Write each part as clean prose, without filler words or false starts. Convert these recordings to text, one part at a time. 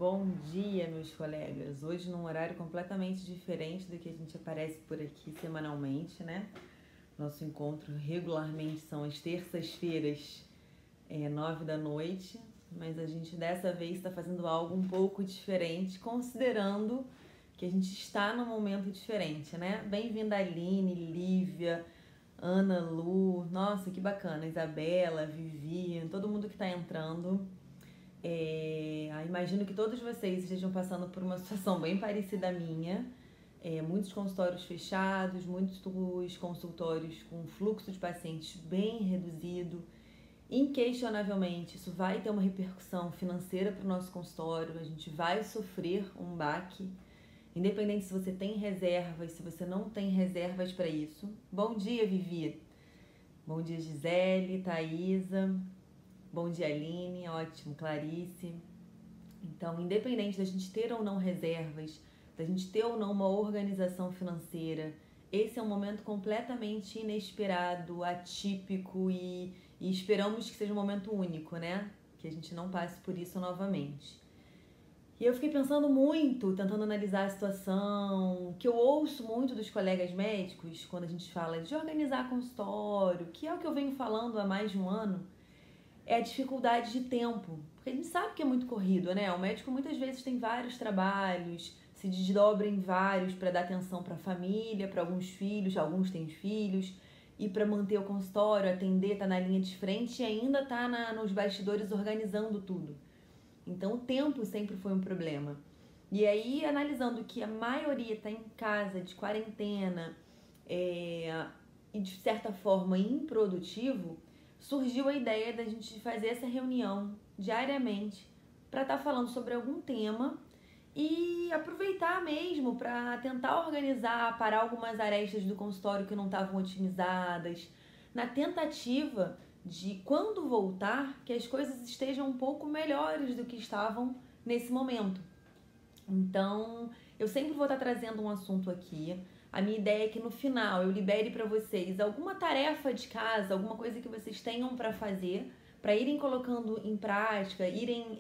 Bom dia, meus colegas. Hoje num horário completamente diferente do que a gente aparece por aqui semanalmente, né? Nosso encontro regularmente são às terças-feiras, 9 da noite, mas a gente dessa vez está fazendo algo um pouco diferente, considerando que a gente está num momento diferente, né? Bem-vinda Aline, Lívia, Ana, Lu, nossa, que bacana, Isabela, Vivi, todo mundo que está entrando. Imagino que todos vocês estejam passando por uma situação bem parecida à minha. Muitos consultórios fechados, muitos consultórios com fluxo de pacientes bem reduzido. Inquestionavelmente, isso vai ter uma repercussão financeira para o nosso consultório, a gente vai sofrer um baque, independente se você tem reservas, se você não tem reservas para isso. Bom dia, Vivi. Bom dia, Gisele, Thaisa. Bom dia, Aline, ótimo, Clarice. Então, independente da gente ter ou não reservas, da gente ter ou não uma organização financeira, esse é um momento completamente inesperado, atípico e esperamos que seja um momento único, né? Que a gente não passe por isso novamente. E eu fiquei pensando muito, tentando analisar a situação, que eu ouço muito dos colegas médicos quando a gente fala de organizar consultório, que é o que eu venho falando há mais de um ano, é a dificuldade de tempo, porque a gente sabe que é muito corrido, né? O médico muitas vezes tem vários trabalhos, se desdobra em vários para dar atenção para a família, para alguns filhos, alguns têm filhos, e para manter o consultório, atender, tá na linha de frente e ainda tá nos bastidores organizando tudo. Então o tempo sempre foi um problema. E aí, analisando que a maioria está em casa, de quarentena, e de certa forma improdutivo, surgiu a ideia da gente fazer essa reunião diariamente para estar falando sobre algum tema e aproveitar mesmo para tentar organizar, parar algumas arestas do consultório que não estavam otimizadas, na tentativa de, quando voltar, que as coisas estejam um pouco melhores do que estavam nesse momento. Então, eu sempre vou estar trazendo um assunto aqui. A minha ideia é que no final eu libere para vocês alguma tarefa de casa, alguma coisa que vocês tenham para fazer, para irem colocando em prática, irem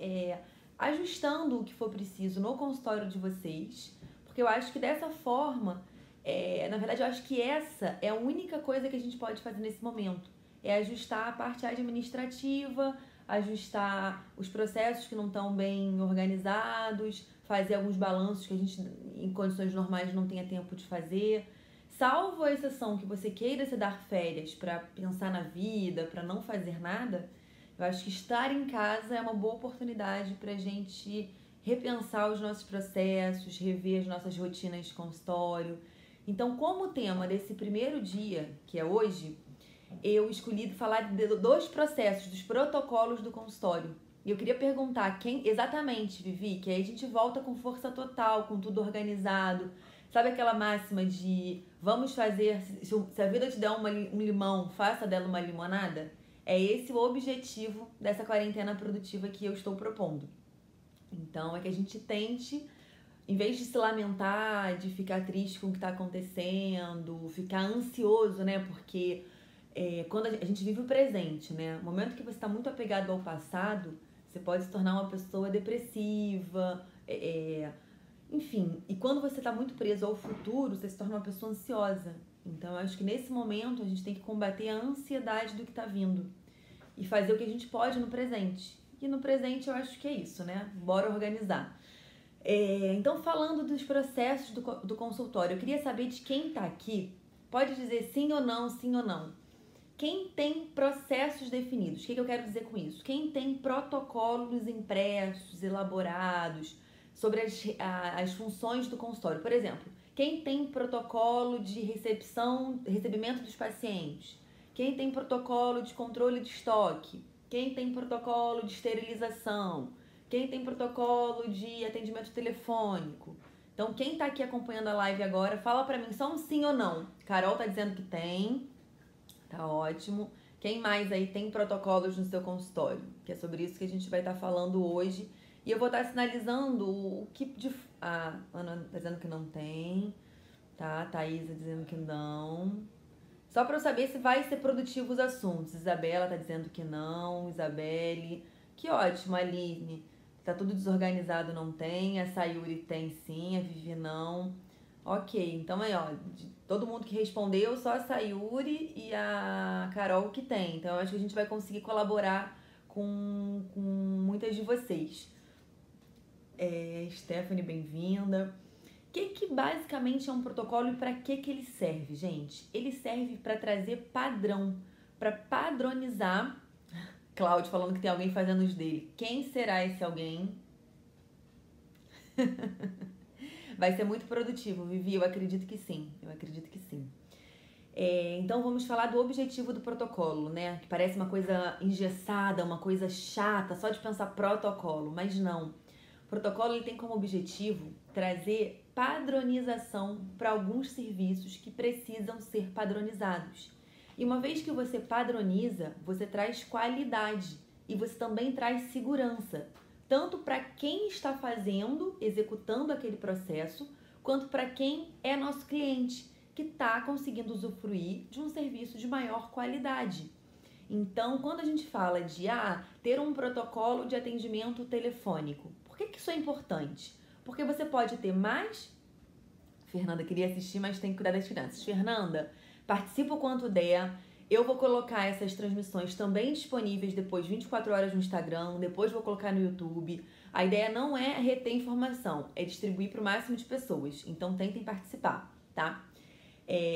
ajustando o que for preciso no consultório de vocês, porque eu acho que dessa forma, na verdade eu acho que essa é a única coisa que a gente pode fazer nesse momento, é ajustar a parte administrativa, ajustar os processos que não estão bem organizados, fazer alguns balanços que a gente, em condições normais, não tenha tempo de fazer. Salvo a exceção que você queira se dar férias para pensar na vida, para não fazer nada, eu acho que estar em casa é uma boa oportunidade para a gente repensar os nossos processos, rever as nossas rotinas de consultório. Então, como tema desse primeiro dia, que é hoje, eu escolhi falar dos processos, dos protocolos do consultório. E eu queria perguntar quem exatamente, Vivi, que aí a gente volta com força total, com tudo organizado. Sabe aquela máxima de vamos fazer, se a vida te der um limão, faça dela uma limonada? É esse o objetivo dessa quarentena produtiva que eu estou propondo. Então é que a gente tente, em vez de se lamentar, de ficar triste com o que está acontecendo, ficar ansioso, né? Porque quando a gente vive o presente, né? No momento que você está muito apegado ao passado, você pode se tornar uma pessoa depressiva, enfim. E quando você está muito preso ao futuro, você se torna uma pessoa ansiosa. Então, eu acho que nesse momento a gente tem que combater a ansiedade do que está vindo e fazer o que a gente pode no presente. E no presente eu acho que é isso, né? Bora organizar. Então, falando dos processos do consultório, eu queria saber de quem está aqui. Pode dizer sim ou não, sim ou não. Quem tem processos definidos? O que eu quero dizer com isso? Quem tem protocolos impressos, elaborados sobre as funções do consultório? Por exemplo, quem tem protocolo de recebimento dos pacientes? Quem tem protocolo de controle de estoque? Quem tem protocolo de esterilização? Quem tem protocolo de atendimento telefônico? Então, quem tá aqui acompanhando a live agora, fala pra mim só um sim ou não. Carol tá dizendo que tem. Tá ótimo. Quem mais aí tem protocolos no seu consultório? Que é sobre isso que a gente vai estar falando hoje. E eu vou estar sinalizando o que de... A Ana tá dizendo que não tem. Tá, Thaisa dizendo que não. Só para eu saber se vai ser produtivo os assuntos. Isabela tá dizendo que não. Isabelle. Que ótimo, Aline. Tá tudo desorganizado, não tem. A Sayuri tem sim, a Vivi não. Ok, então aí, ó, de todo mundo que respondeu, só a Sayuri e a Carol que tem. Então eu acho que a gente vai conseguir colaborar com muitas de vocês. Stephanie, bem-vinda. O que basicamente é um protocolo e para que ele serve, gente? Ele serve para trazer padrão, para padronizar. Cláudio falando que tem alguém fazendo os dele. Quem será esse alguém? Vai ser muito produtivo, Vivi. Eu acredito que sim. Eu acredito que sim. Então vamos falar do objetivo do protocolo, né? Que parece uma coisa engessada, uma coisa chata, só de pensar protocolo, mas não. O protocolo ele tem como objetivo trazer padronização para alguns serviços que precisam ser padronizados. E uma vez que você padroniza, você traz qualidade e você também traz segurança, tanto para quem está fazendo, executando aquele processo, quanto para quem é nosso cliente, que está conseguindo usufruir de um serviço de maior qualidade. Então, quando a gente fala de ter um protocolo de atendimento telefônico, por que isso é importante? Porque você pode ter mais... Fernanda queria assistir, mas tem que cuidar das crianças. Fernanda, participa o quanto der. Eu vou colocar essas transmissões também disponíveis depois 24 horas no Instagram, depois vou colocar no YouTube. A ideia não é reter informação, é distribuir para o máximo de pessoas. Então, tentem participar, tá?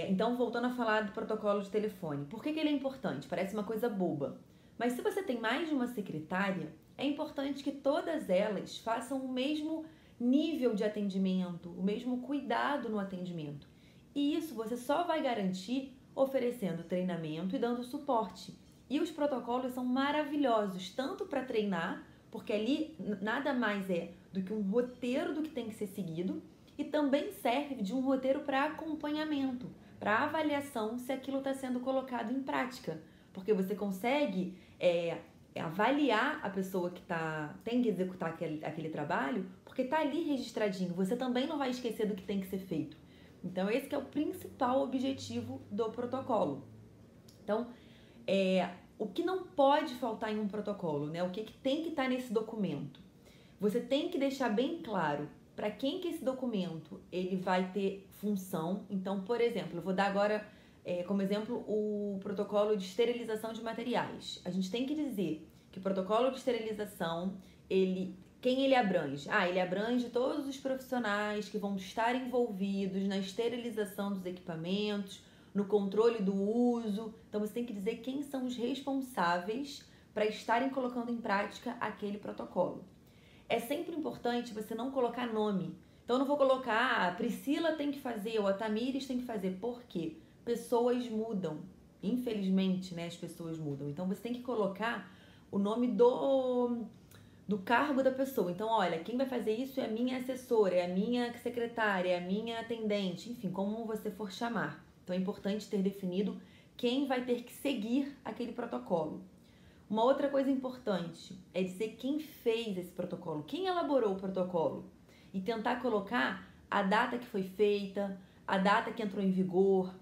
Então, voltando a falar do protocolo de telefone. Por que ele é importante? Parece uma coisa boba. Mas se você tem mais de uma secretária, é importante que todas elas façam o mesmo nível de atendimento, o mesmo cuidado no atendimento. E isso você só vai garantir oferecendo treinamento e dando suporte. E os protocolos são maravilhosos, tanto para treinar, porque ali nada mais é do que um roteiro do que tem que ser seguido, e também serve de um roteiro para acompanhamento, para avaliação se aquilo está sendo colocado em prática. Porque você consegue avaliar a pessoa que tem que executar aquele trabalho, porque está ali registradinho. Você também não vai esquecer do que tem que ser feito. Então, esse que é o principal objetivo do protocolo. Então, o que não pode faltar em um protocolo, né? O que tem que estar nesse documento? Você tem que deixar bem claro para quem que esse documento ele vai ter função. Então, por exemplo, eu vou dar agora como exemplo o protocolo de esterilização de materiais. A gente tem que dizer que o protocolo de esterilização, quem ele abrange? Ele abrange todos os profissionais que vão estar envolvidos na esterilização dos equipamentos, no controle do uso. Então, você tem que dizer quem são os responsáveis para estarem colocando em prática aquele protocolo. É sempre importante você não colocar nome. Então, eu não vou colocar a Priscila tem que fazer ou a Tamires tem que fazer. Por quê? Pessoas mudam. Infelizmente, né, as pessoas mudam. Então, você tem que colocar o nome do cargo da pessoa. Então, olha, quem vai fazer isso é a minha assessora, é a minha secretária, é a minha atendente, enfim, como você for chamar. Então, é importante ter definido quem vai ter que seguir aquele protocolo. Uma outra coisa importante é dizer quem fez esse protocolo, quem elaborou o protocolo e tentar colocar a data que foi feita, a data que entrou em vigor.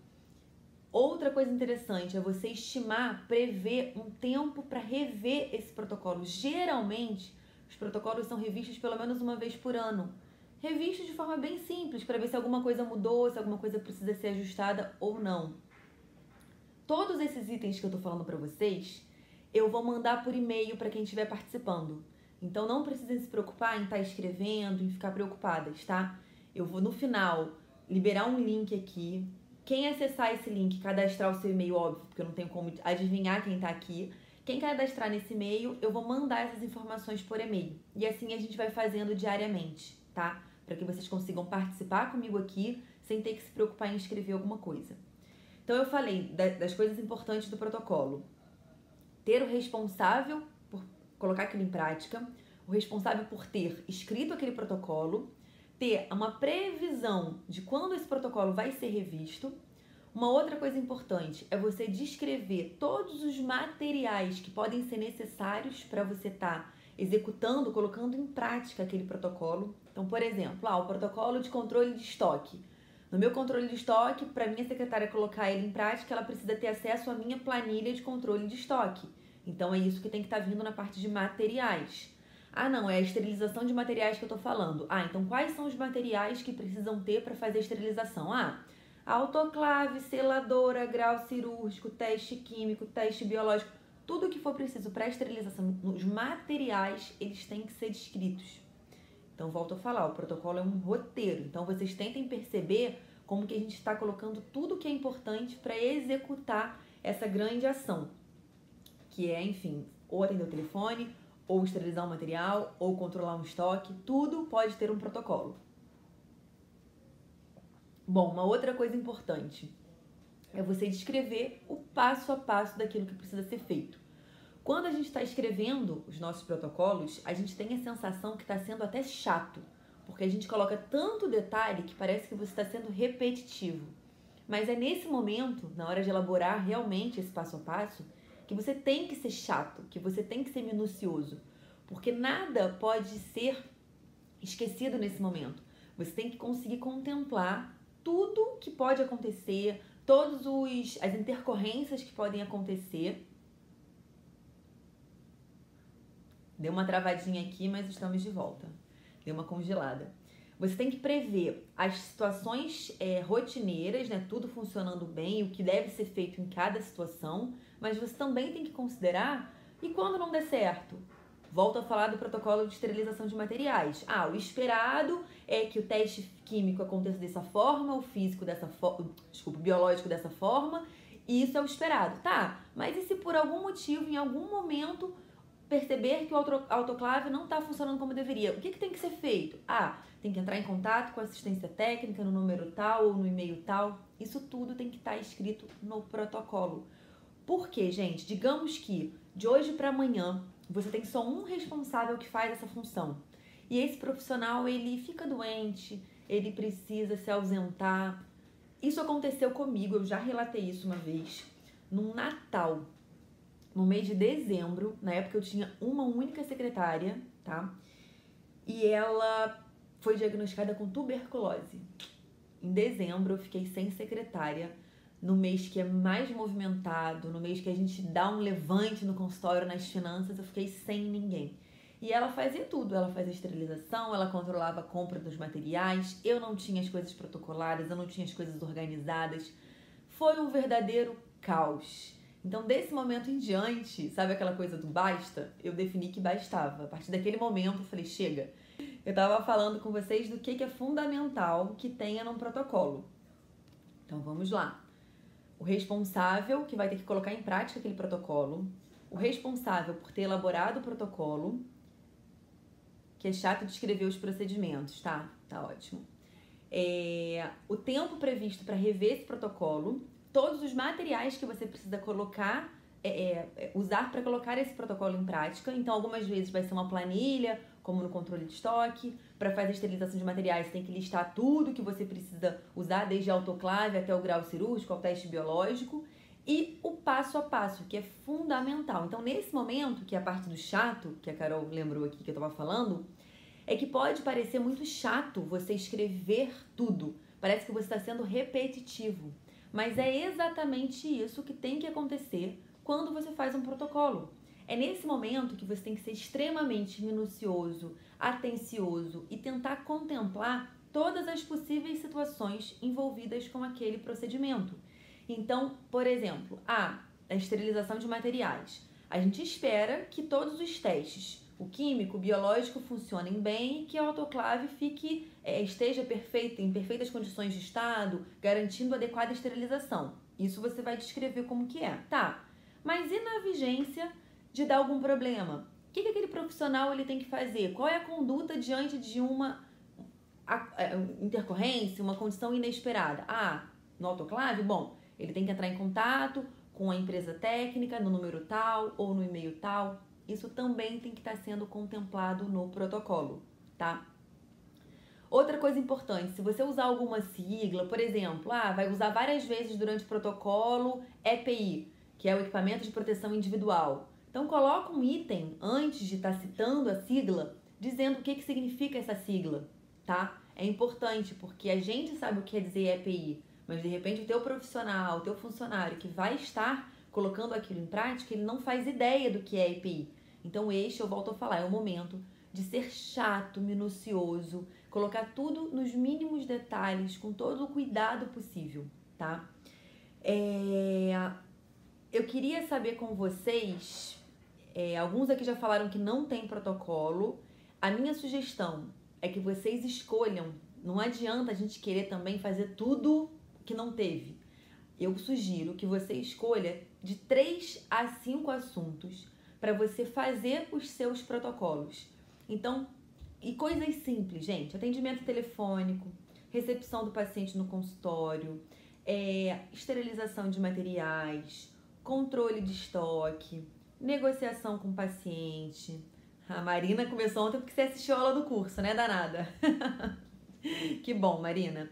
Outra coisa interessante é você estimar, prever um tempo para rever esse protocolo. Geralmente, os protocolos são revistos pelo menos uma vez por ano. Revistos de forma bem simples, para ver se alguma coisa mudou, se alguma coisa precisa ser ajustada ou não. Todos esses itens que eu estou falando para vocês, eu vou mandar por e-mail para quem estiver participando. Então, não precisem se preocupar em estar escrevendo, em ficar preocupadas, tá? Eu vou, no final, liberar um link aqui. Quem acessar esse link, cadastrar o seu e-mail, óbvio, porque eu não tenho como adivinhar quem está aqui. Quem cadastrar nesse e-mail, eu vou mandar essas informações por e-mail. E assim a gente vai fazendo diariamente, tá? Para que vocês consigam participar comigo aqui, sem ter que se preocupar em escrever alguma coisa. Então, eu falei das coisas importantes do protocolo. Ter o responsável por colocar aquilo em prática, o responsável por ter escrito aquele protocolo, ter uma previsão de quando esse protocolo vai ser revisto. Uma outra coisa importante é você descrever todos os materiais que podem ser necessários para você estar executando, colocando em prática aquele protocolo. Então, por exemplo, o protocolo de controle de estoque. No meu controle de estoque, para minha secretária colocar ele em prática, ela precisa ter acesso à minha planilha de controle de estoque. Então, é isso que tem que estar vindo na parte de materiais. Ah, não, é a esterilização de materiais que eu tô falando. Ah, então quais são os materiais que precisam ter para fazer a esterilização? Ah, autoclave, seladora, grau cirúrgico, teste químico, teste biológico, tudo que for preciso para esterilização, os materiais, eles têm que ser descritos. Então, volto a falar, o protocolo é um roteiro. Então, vocês tentem perceber como que a gente está colocando tudo que é importante para executar essa grande ação, que é, enfim, ou atender o telefone, ou esterilizar um material, ou controlar um estoque, tudo pode ter um protocolo. Bom, uma outra coisa importante é você descrever o passo a passo daquilo que precisa ser feito. Quando a gente está escrevendo os nossos protocolos, a gente tem a sensação que está sendo até chato, porque a gente coloca tanto detalhe que parece que você está sendo repetitivo. Mas é nesse momento, na hora de elaborar realmente esse passo a passo, que você tem que ser chato, que você tem que ser minucioso, porque nada pode ser esquecido nesse momento. Você tem que conseguir contemplar tudo que pode acontecer, todas as intercorrências que podem acontecer. Deu uma travadinha aqui, mas estamos de volta. Deu uma congelada. Você tem que prever as situações rotineiras, né? Tudo funcionando bem, o que deve ser feito em cada situação, mas você também tem que considerar, e quando não der certo? Volto a falar do protocolo de esterilização de materiais. Ah, o esperado é que o teste químico aconteça dessa forma, o físico dessa forma, desculpa, o biológico dessa forma, e isso é o esperado. Tá, mas e se por algum motivo, em algum momento, perceber que o autoclave não está funcionando como deveria? O que tem que ser feito? Ah, tem que entrar em contato com a assistência técnica no número tal ou no e-mail tal. Isso tudo tem que estar escrito no protocolo. Por quê, gente? Digamos que de hoje para amanhã você tem só um responsável que faz essa função. E esse profissional, ele fica doente, ele precisa se ausentar. Isso aconteceu comigo, eu já relatei isso uma vez, num Natal. No mês de dezembro, na época eu tinha uma única secretária, tá? E ela foi diagnosticada com tuberculose. Em dezembro eu fiquei sem secretária, no mês que é mais movimentado, no mês que a gente dá um levante no consultório, nas finanças, eu fiquei sem ninguém. E ela fazia tudo, ela fazia esterilização, ela controlava a compra dos materiais, eu não tinha as coisas protocoladas, eu não tinha as coisas organizadas. Foi um verdadeiro caos. Então, desse momento em diante, sabe aquela coisa do basta? Eu defini que bastava. A partir daquele momento, eu falei, chega. Eu tava falando com vocês do que é fundamental que tenha num protocolo. Então, vamos lá. O responsável, que vai ter que colocar em prática aquele protocolo. O responsável por ter elaborado o protocolo. Que é chato de escrever os procedimentos, tá? Tá ótimo. O tempo previsto para rever esse protocolo. Todos os materiais que você precisa colocar, usar para colocar esse protocolo em prática. Então, algumas vezes vai ser uma planilha, como no controle de estoque. Para fazer a esterilização de materiais, você tem que listar tudo que você precisa usar, desde a autoclave até o grau cirúrgico, ao teste biológico. E o passo a passo, que é fundamental. Então, nesse momento, que é a parte do chato, que a Carol lembrou aqui que eu estava falando, é que pode parecer muito chato você escrever tudo. Parece que você está sendo repetitivo. Mas é exatamente isso que tem que acontecer quando você faz um protocolo. É nesse momento que você tem que ser extremamente minucioso, atencioso e tentar contemplar todas as possíveis situações envolvidas com aquele procedimento. Então, por exemplo, a esterilização de materiais. A gente espera que todos os testes, o químico, o biológico, funcionem bem e que a autoclave esteja em perfeitas condições de estado, garantindo adequada esterilização. Isso você vai descrever como que é. Tá, mas e na vigência de dar algum problema? O que aquele profissional ele tem que fazer? Qual é a conduta diante de uma intercorrência, uma condição inesperada? Ah, no autoclave? Bom, ele tem que entrar em contato com a empresa técnica no número tal ou no e-mail tal. Isso também tem que estar sendo contemplado no protocolo, tá? Outra coisa importante, se você usar alguma sigla, por exemplo, vai usar várias vezes durante o protocolo EPI, que é o equipamento de proteção individual. Então, coloca um item antes de estar citando a sigla, dizendo o que significa essa sigla, tá? É importante, porque a gente sabe o que quer dizer EPI, mas de repente o teu profissional, o teu funcionário que vai estar colocando aquilo em prática, ele não faz ideia do que é EPI. Então, eu volto a falar, é o momento de ser chato, minucioso, colocar tudo nos mínimos detalhes, com todo o cuidado possível, tá? Eu queria saber com vocês, alguns aqui já falaram que não tem protocolo. A minha sugestão é que vocês escolham, não adianta a gente querer também fazer tudo que não teve. Eu sugiro que você escolha de 3 a 5 assuntos para você fazer os seus protocolos. Então, e coisas simples, gente, atendimento telefônico, recepção do paciente no consultório, esterilização de materiais, controle de estoque, negociação com o paciente. A Marina começou ontem porque você assistiu a aula do curso, né, danada? Que bom, Marina.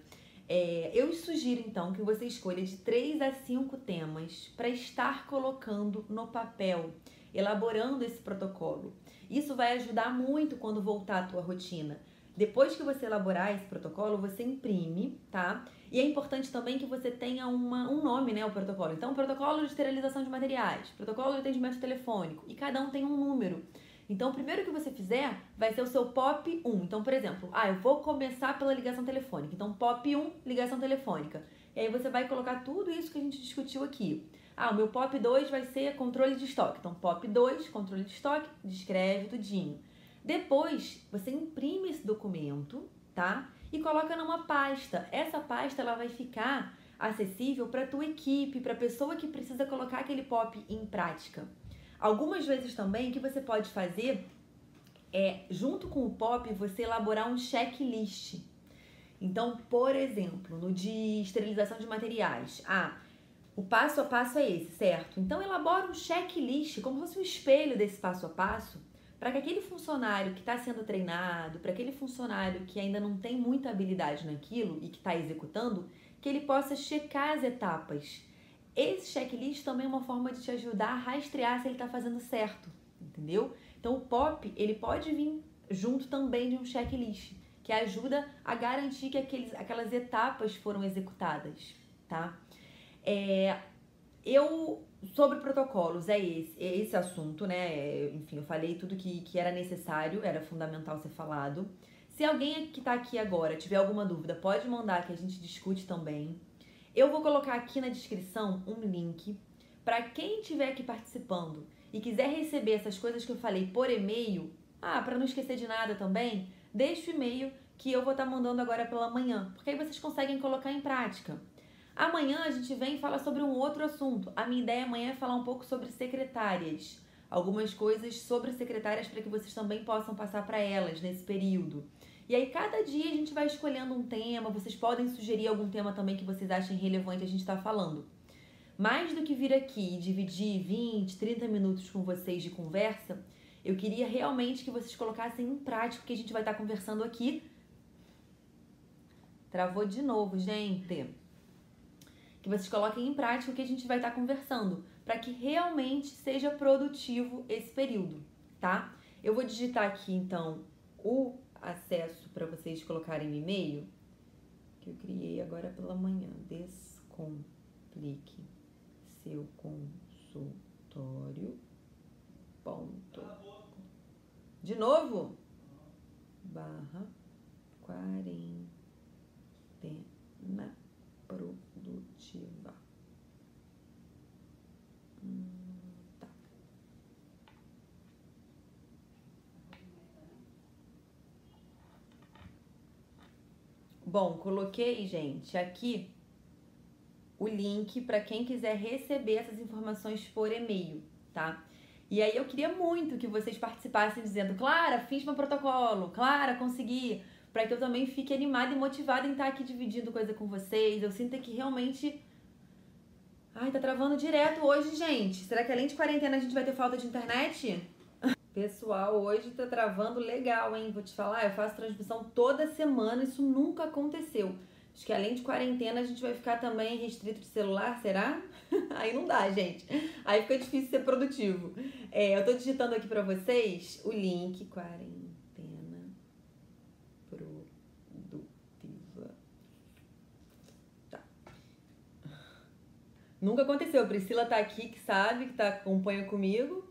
Eu sugiro, então, que você escolha de 3 a 5 temas para estar colocando no papel, elaborando esse protocolo. Isso vai ajudar muito quando voltar à tua rotina. Depois que você elaborar esse protocolo, você imprime, tá? E é importante também que você tenha um nome, né, o protocolo. Então, protocolo de esterilização de materiais, protocolo de atendimento telefônico, e cada um tem um número. Então, o primeiro que você fizer vai ser o seu POP 1. Então, por exemplo, eu vou começar pela ligação telefônica. Então, POP 1, ligação telefônica. E aí você vai colocar tudo isso que a gente discutiu aqui. O meu POP 2 vai ser controle de estoque. Então, POP 2, controle de estoque, descreve tudinho. Depois, você imprime esse documento, tá? E coloca numa pasta. Essa pasta, ela vai ficar acessível para a tua equipe, para a pessoa que precisa colocar aquele POP em prática. Algumas vezes também o que você pode fazer junto com o POP, você elaborar um checklist. Então, por exemplo, no de esterilização de materiais, o passo a passo é esse, certo? Então, elabora um checklist, como se fosse um espelho desse passo a passo, para que aquele funcionário que está sendo treinado, para aquele funcionário que ainda não tem muita habilidade naquilo e que está executando, que ele possa checar as etapas. Esse checklist também é uma forma de te ajudar a rastrear se ele está fazendo certo, entendeu? Então, o POP, ele pode vir junto também de um checklist, que ajuda a garantir que aquelas etapas foram executadas, tá? Sobre protocolos, esse assunto, né? Enfim, eu falei tudo que era necessário, era fundamental ser falado. Se alguém que está aqui agora tiver alguma dúvida, pode mandar que a gente discute também. Eu vou colocar aqui na descrição um link para quem estiver aqui participando e quiser receber essas coisas que eu falei por e-mail, para não esquecer de nada também, deixa o e-mail que eu vou estar mandando agora pela manhã, porque aí vocês conseguem colocar em prática. Amanhã a gente vem e fala sobre um outro assunto. A minha ideia amanhã é falar um pouco sobre secretárias, algumas coisas sobre secretárias para que vocês também possam passar para elas nesse período. E aí, cada dia a gente vai escolhendo um tema, vocês podem sugerir algum tema também que vocês achem relevante a gente estar falando. Mais do que vir aqui e dividir 20, 30 minutos com vocês de conversa, eu queria realmente que vocês colocassem em prática o que a gente vai estar conversando aqui. Travou de novo, gente. Que vocês coloquem em prática o que a gente vai estar conversando, para que realmente seja produtivo esse período, tá? Eu vou digitar aqui, então, o acesso para vocês colocarem no e-mail que eu criei agora pela manhã. Descomplique seu consultório. Ponto. De novo? /quarentena produtiva. Tá. Bom, coloquei, gente, aqui o link para quem quiser receber essas informações por e-mail, tá? E aí eu queria muito que vocês participassem dizendo: Clara, fiz meu protocolo, Clara, consegui, para que eu também fique animada e motivada em estar aqui dividindo coisa com vocês. Eu sinto que realmente... tá travando direto hoje, gente. Será que além de quarentena a gente vai ter falta de internet? Pessoal, hoje tá travando legal, hein? Vou te falar, eu faço transmissão toda semana, isso nunca aconteceu. Acho que além de quarentena a gente vai ficar também restrito de celular, será? Aí não dá, gente. Aí fica difícil ser produtivo. Eu tô digitando aqui pra vocês o link quarentena produtiva. Tá. Nunca aconteceu. Priscila tá aqui, que sabe, que acompanha comigo.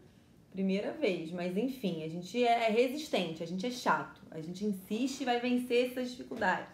Primeira vez, mas enfim, a gente é resistente, a gente é chato, a gente insiste e vai vencer essas dificuldades.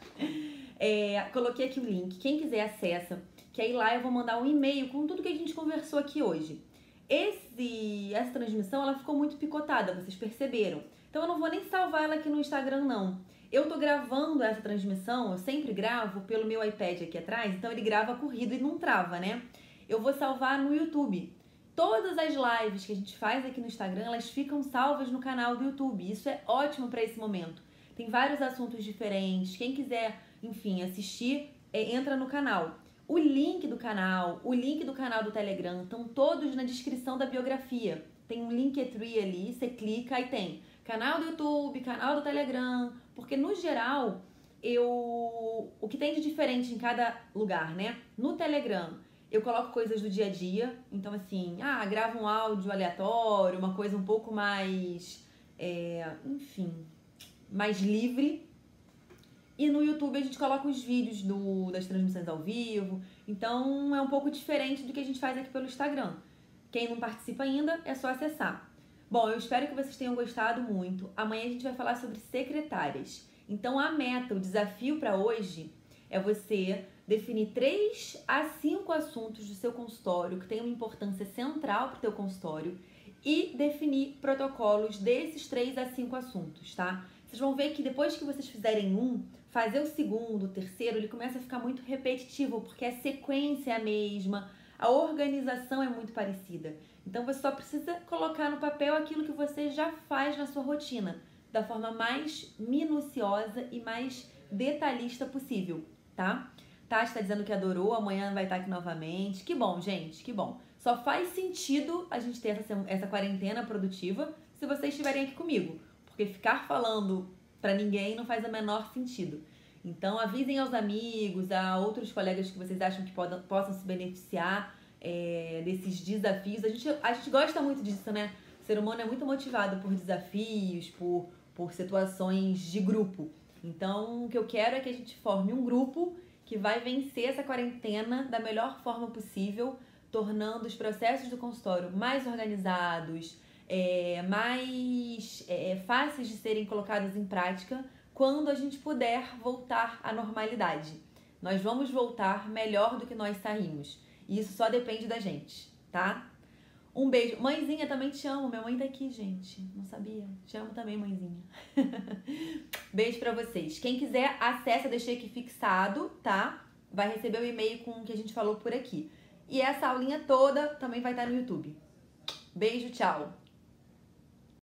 Coloquei aqui o link, quem quiser acessa, que aí lá eu vou mandar um e-mail com tudo que a gente conversou aqui hoje. Essa transmissão, ela ficou muito picotada, vocês perceberam. Então eu não vou nem salvar ela aqui no Instagram, não. Eu tô gravando essa transmissão, eu sempre gravo pelo meu iPad aqui atrás, então ele grava corrido e não trava, né? Eu vou salvar no YouTube. Todas as lives que a gente faz aqui no Instagram, elas ficam salvas no canal do YouTube. Isso é ótimo para esse momento. Tem vários assuntos diferentes. Quem quiser, enfim, assistir, entra no canal. O link do canal do Telegram estão todos na descrição da biografia. Tem um Linktree ali, você clica e tem canal do YouTube, canal do Telegram, porque no geral, o que tem de diferente em cada lugar, né? No Telegram, eu coloco coisas do dia a dia, então assim, gravo um áudio aleatório, uma coisa um pouco mais, enfim, mais livre. E no YouTube a gente coloca os vídeos das transmissões ao vivo, então é um pouco diferente do que a gente faz aqui pelo Instagram. Quem não participa ainda, é só acessar. Bom, eu espero que vocês tenham gostado muito. Amanhã a gente vai falar sobre secretárias. Então a meta, o desafio para hoje é você definir 3 a 5 assuntos do seu consultório que tenham uma importância central para o teu consultório e definir protocolos desses 3 a 5 assuntos, tá? Vocês vão ver que depois que vocês fizerem fazer o segundo, o terceiro, ele começa a ficar muito repetitivo, porque a sequência é a mesma, a organização é muito parecida. Então você só precisa colocar no papel aquilo que você já faz na sua rotina, da forma mais minuciosa e mais detalhista possível, tá? Tati tá dizendo que adorou, amanhã vai estar aqui novamente. Que bom, gente, que bom. Só faz sentido a gente ter essa quarentena produtiva se vocês estiverem aqui comigo, porque ficar falando pra ninguém não faz o menor sentido. Então avisem aos amigos, a outros colegas que vocês acham que possam se beneficiar desses desafios. A gente gosta muito disso, né? O ser humano é muito motivado por desafios, por situações de grupo. Então o que eu quero é que a gente forme um grupo que vai vencer essa quarentena da melhor forma possível, tornando os processos do consultório mais organizados, mais fáceis de serem colocados em prática quando a gente puder voltar à normalidade. Nós vamos voltar melhor do que nós saímos. E isso só depende da gente, tá? Um beijo. Mãezinha, também te amo. Minha mãe tá aqui, gente. Não sabia. Te amo também, mãezinha. Beijo pra vocês. Quem quiser, acessa, deixei aqui fixado, tá? Vai receber o e-mail com o que a gente falou por aqui. E essa aulinha toda também vai estar no YouTube. Beijo, tchau.